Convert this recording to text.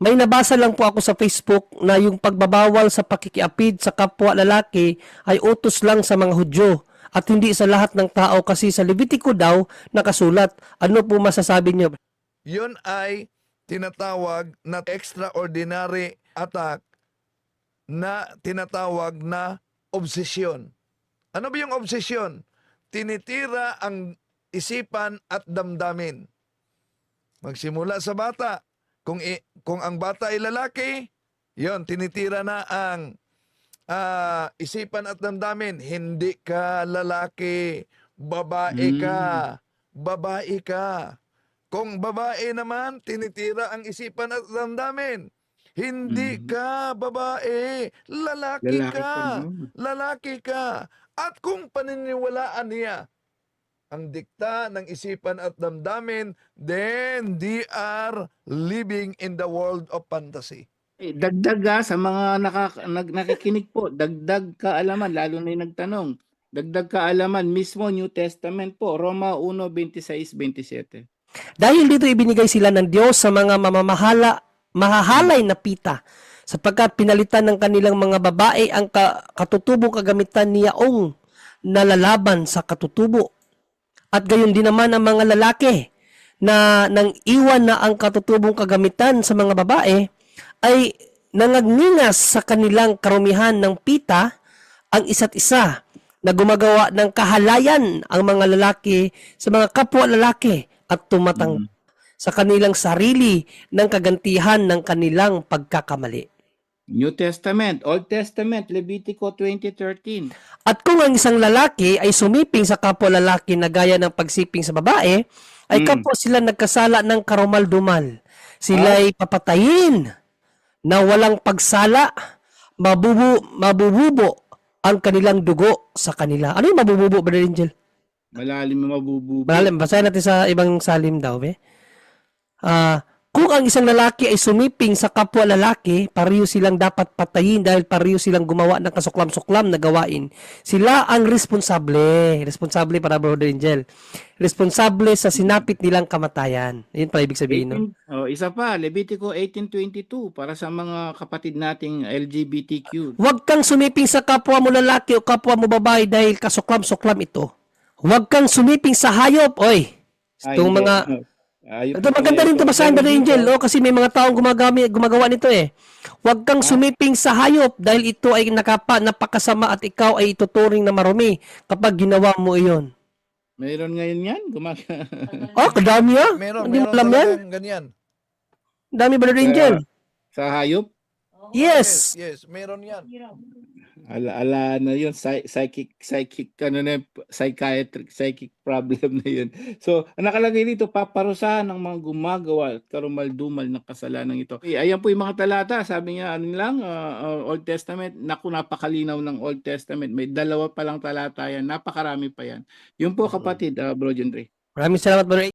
May nabasa lang po ako sa Facebook na yung pagbabawal sa pakikiapid sa kapwa lalaki ay utos lang sa mga Hudyo at hindi sa lahat ng tao kasi sa Levitico daw nakasulat. Ano po masasabi niyo? Yun ay tinatawag na extraordinary attack na tinatawag na obsesyon. Ano ba yung obsesyon? Tinitira ang isipan at damdamin. Magsimula sa bata. Kung ang bata ay lalaki, yon tinitira na ang isipan at damdamin. Hindi ka lalaki, babae ka. Babae ka. Kung babae naman, tinitira ang isipan at damdamin. Hindi ka babae, lalaki Lalaki ka ka. na. Lalaki ka. At kung paniniwalaan niya ang dikta ng isipan at damdamin, then they are living in the world of fantasy. Dagdag sa mga nakikinig po, dagdag kaalaman, lalo na yung nagtanong. Dagdag kaalaman, mismo New Testament po, Roma 1:26-27. Dahil dito ibinigay sila ng Diyos sa mga mahahalay na pita sapagkat pinalitan ng kanilang mga babae ang katutubong kagamitan niyaong nalalaban sa katutubo. At gayon din naman ang mga lalaki na nang iwan na ang katutubong kagamitan sa mga babae ay nangagningas sa kanilang karumihan ng pita ang isa't isa na gumagawa ng kahalayan ang mga lalaki sa mga kapwa lalaki at tumatang sa kanilang sarili ng kagantihan ng kanilang pagkakamali. New Testament, Old Testament, Levitico 20:13. At kung ang isang lalaki ay sumiping sa kapwa lalaki na gaya ng pagsiping sa babae, ay kapwa sila nagkasala ng karumal-dumal. Sila ay papatayin na walang pagsala, mabububo ang kanilang dugo sa kanila. Ano yung mabububo, Brother Angel? Malalim na mabububo. Malalim, basahin natin sa ibang salim daw, be. Kung ang isang lalaki ay sumiping sa kapwa lalaki, pareho silang dapat patayin dahil pareho silang gumawa ng kasuklam-suklam na gawain. Sila ang responsable. Responsable para Brother Angel. Responsable sa sinapit nilang kamatayan. Yun pala ibig sabihin, no? Isa pa, Levitico 18:22 para sa mga kapatid nating LGBTQ. Huwag kang sumiping sa kapwa mo lalaki o kapwa mo babae dahil kasuklam-suklam ito. Huwag kang sumiping sa hayop, oy. Itong mga... Ito maganda rin ito basahin, Brother Angel, no? Kasi may mga taong gumagawa nito eh. Huwag kang sumiping sa hayop dahil ito ay napakasama at ikaw ay ituturing na marumi kapag ginawa mo iyon. Mayroon ngayon yan? Kadami ah. Meron Hindi mo alam yan? talagang ganyan. Dami, Brother Angel. Sa hayop? Yes. Yes, meron yan. Ala na yun, psychic ano na, psychic problem na yun. So, ang nakalagay dito, paparusahan ng mga gumagawa at karumal-dumal ng kasalanan ito. Ayan po yung mga talata, sabi niya, ano lang, Old Testament, naku, napakalinaw ng Old Testament. May 2 pa lang talata yan, napakarami pa yan. Yun po kapatid, Bro John Ray. Maraming salamat, Brother